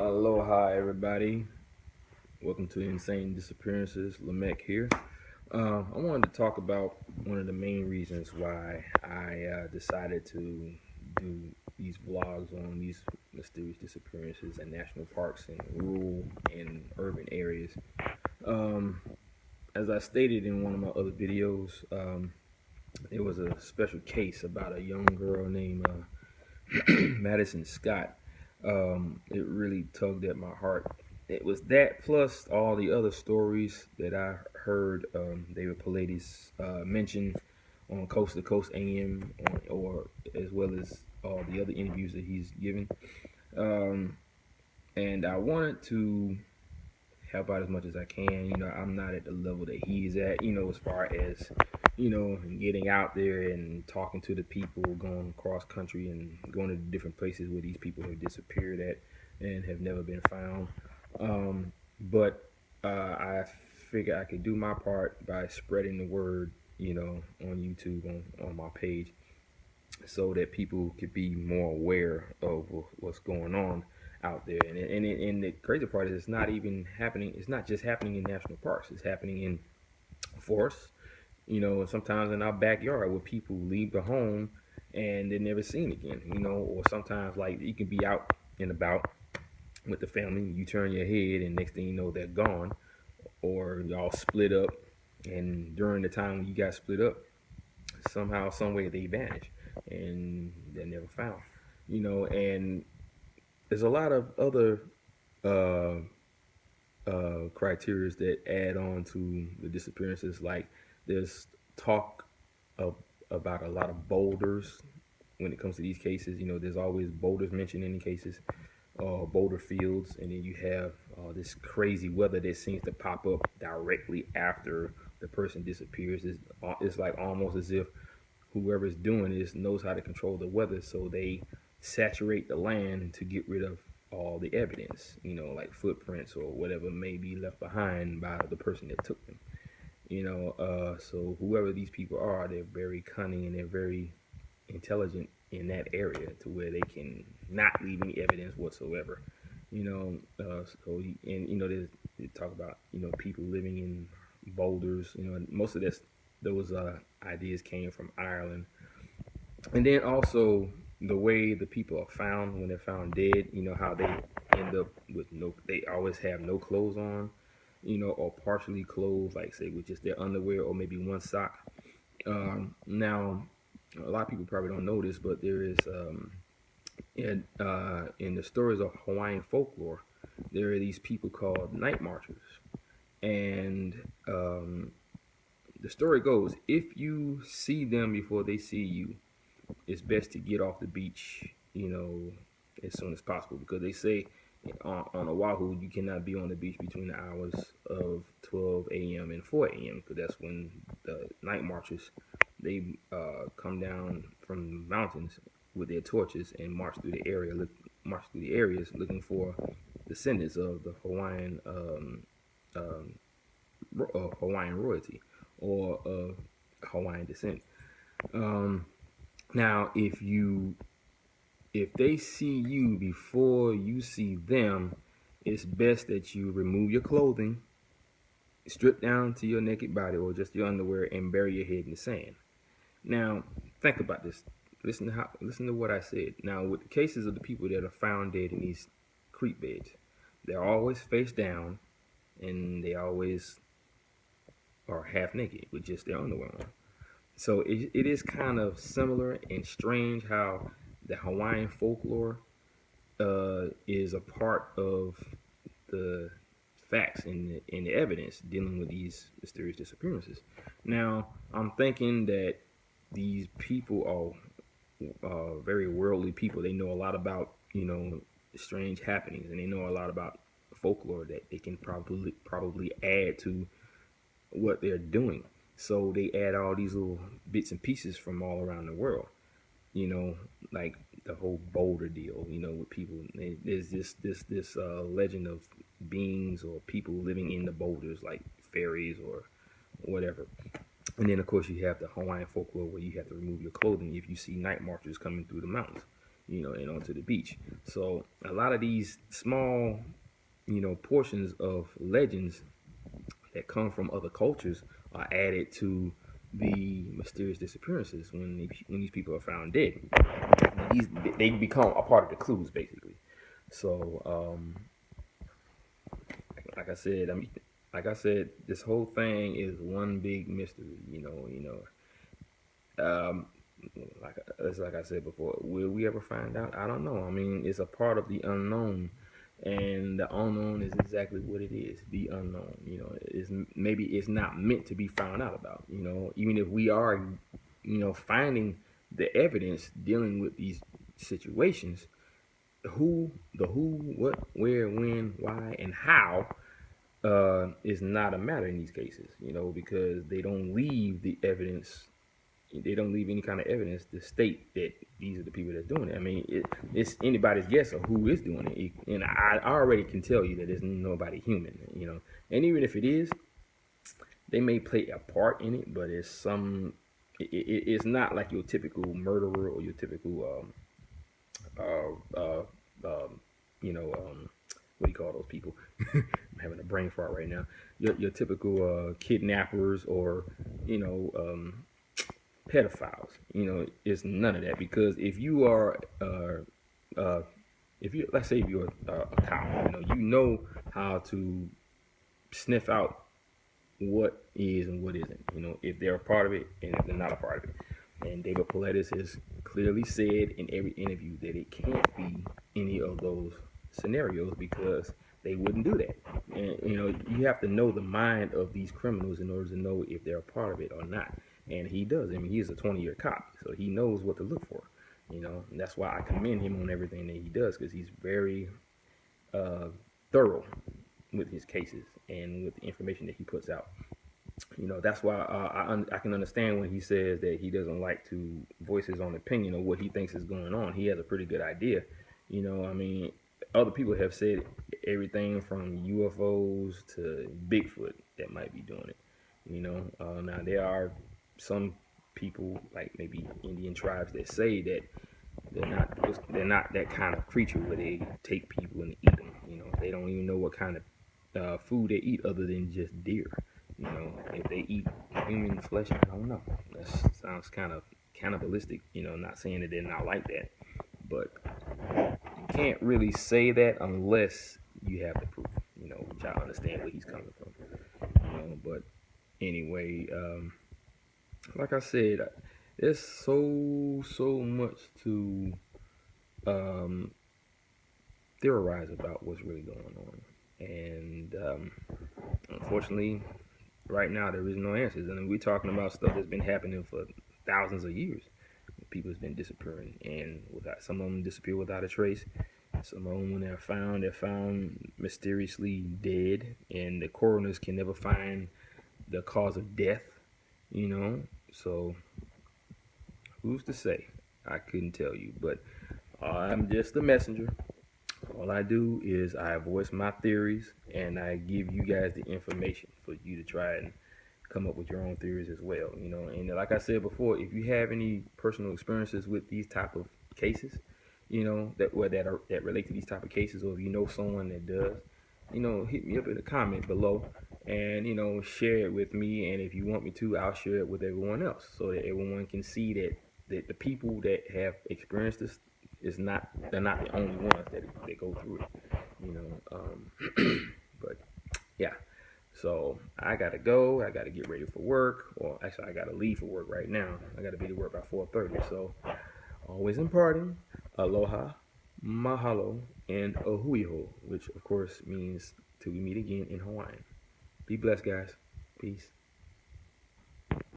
Aloha, everybody. Welcome to Insane Disappearances. Lamech here. I wanted to talk about one of the main reasons why I decided to do these vlogs on these mysterious disappearances in national parks and rural and urban areas. Um, as I stated in one of my other videos, it was a special case about a young girl named Madison Scott. It really tugged at my heart. It was that plus all the other stories that I heard David Paulides mention on Coast to Coast AM, or as well as all the other interviews that he's given. Um, and I wanted to help out as much as I can. I'm not at the level that he's at, as far as, getting out there and talking to the people, going cross country and going to different places where these people have disappeared at and have never been found. But I figure I could do my part by spreading the word, on YouTube, on my page, so that people could be more aware of what's going on out there. And the crazy part is it's not even happening. It's not just happening in national parks. It's happening in forests. Sometimes in our backyard where people leave the home and they're never seen again. Or sometimes like you can be out and about with the family. You turn your head and next thing you know they're gone, or y'all split up. And during the time when you got split up, somehow, some way they vanish and they're never found. And there's a lot of other uh, criteria that add on to the disappearances. Like there's talk of, about a lot of boulders when it comes to these cases. There's always boulders mentioned in the cases, boulder fields, and then you have this crazy weather that seems to pop up directly after the person disappears. It's like almost as if whoever's doing this knows how to control the weather, so they saturate the land to get rid of all the evidence, like footprints or whatever may be left behind by the person that took them. So whoever these people are, they're very cunning and they're very intelligent in that area to where they can not leave any evidence whatsoever. They talk about people living in boulders. Most of those ideas came from Ireland, and then also the way the people are found when they're found dead. How they end up with they always have no clothes on, or partially clothed, like say with just their underwear or maybe one sock. Now, a lot of people probably don't know this, but there is in the stories of Hawaiian folklore, there are these people called night marchers, and the story goes, if you see them before they see you, it's best to get off the beach, as soon as possible, because they say on Oahu you cannot be on the beach between the hours of 12 a.m. and 4 a.m. because that's when the night marchers they come down from the mountains with their torches and march through the areas looking for descendants of the Hawaiian royalty or of Hawaiian descent. Now, if they see you before you see them, it's best that you remove your clothing, strip down to your naked body or just your underwear, and bury your head in the sand. Now, think about this. Listen to what I said. Now, with the cases of the people that are found dead in these creek beds, they're always face down, and they always are half naked with just their underwear on. So it is kind of similar and strange how the Hawaiian folklore is a part of the facts and the evidence dealing with these mysterious disappearances. Now, I'm thinking that these people are very worldly people. They know a lot about strange happenings, and they know a lot about folklore that they can probably add to what they're doing. So they add all these little bits and pieces from all around the world. Like the whole boulder deal. With people, there's this legend of beings or people living in the boulders, like fairies or whatever. And then, of course, you have the Hawaiian folklore where you have to remove your clothing if you see night marchers coming through the mountains. and onto the beach. So a lot of these small, portions of legends that come from other cultures are added to the mysterious disappearances when these people are found dead. These they become a part of the clues, basically. So, like I said, this whole thing is one big mystery. Um, like I said before, will we ever find out? I don't know. I mean, it's a part of the unknown, and the unknown is exactly what it is, the unknown. Maybe it's not meant to be found out about. Even if we are, finding the evidence dealing with these situations, who, what, where, when, why, and how is not a matter in these cases. Because they don't leave the evidence, they don't leave any kind of evidence to state that these are the people that's doing it. I mean, it's anybody's guess of who is doing it. And I already can tell you that there's nobody human, And even if it is, they may play a part in it, but it's not like your typical murderer or your typical, what do you call those people? I'm having a brain fart right now. Your typical kidnappers or, pedophiles. It's none of that, because if you are, let's say if you're a cow, you know how to sniff out what is and what isn't. If they're a part of it and if they're not a part of it. And David Paulides has clearly said in every interview that it can't be any of those scenarios because they wouldn't do that. And you have to know the mind of these criminals in order to know if they're a part of it or not. And he does. I mean, he's a 20-year cop, so he knows what to look for. And that's why I commend him on everything that he does, because he's very thorough with his cases and with the information that he puts out. That's why I can understand when he says that he doesn't like to voice his own opinion of what he thinks is going on. He has a pretty good idea. I mean, other people have said everything from UFOs to Bigfoot that might be doing it. Now there are some people, like maybe Indian tribes, that say that they're not that kind of creature where they take people and eat them. They don't even know what kind of food they eat other than just deer. If they eat human flesh, I don't know. That sounds kind of cannibalistic. Not saying that they're not like that, but you can't really say that unless you have the proof. Which I understand where he's coming from. But anyway, like I said, there's so much to theorize about what's really going on, and unfortunately, right now there is no answers. And we're talking about stuff that's been happening for thousands of years. People have been disappearing, and some of them disappear without a trace. Some of them, when they're found mysteriously dead, and the coroners can never find the cause of death. So who's to say? I couldn't tell you, but I'm just a messenger. All I do is I voice my theories, and I give you guys the information for you to try and come up with your own theories as well. And like I said before, if you have any personal experiences with these type of cases, that relate to these type of cases, or if you know someone that does, hit me up in the comment below, and share it with me. And if you want me to, I'll share it with everyone else, so that everyone can see that the people that have experienced this they're not the only ones that go through it. But yeah. So I gotta go. I gotta get ready for work. Well, actually, I gotta leave for work right now. I gotta be to work by 4:30. So always imparting aloha, mahalo, and ahuiho, which of course means till we meet again in Hawaiian. Be blessed, guys. Peace.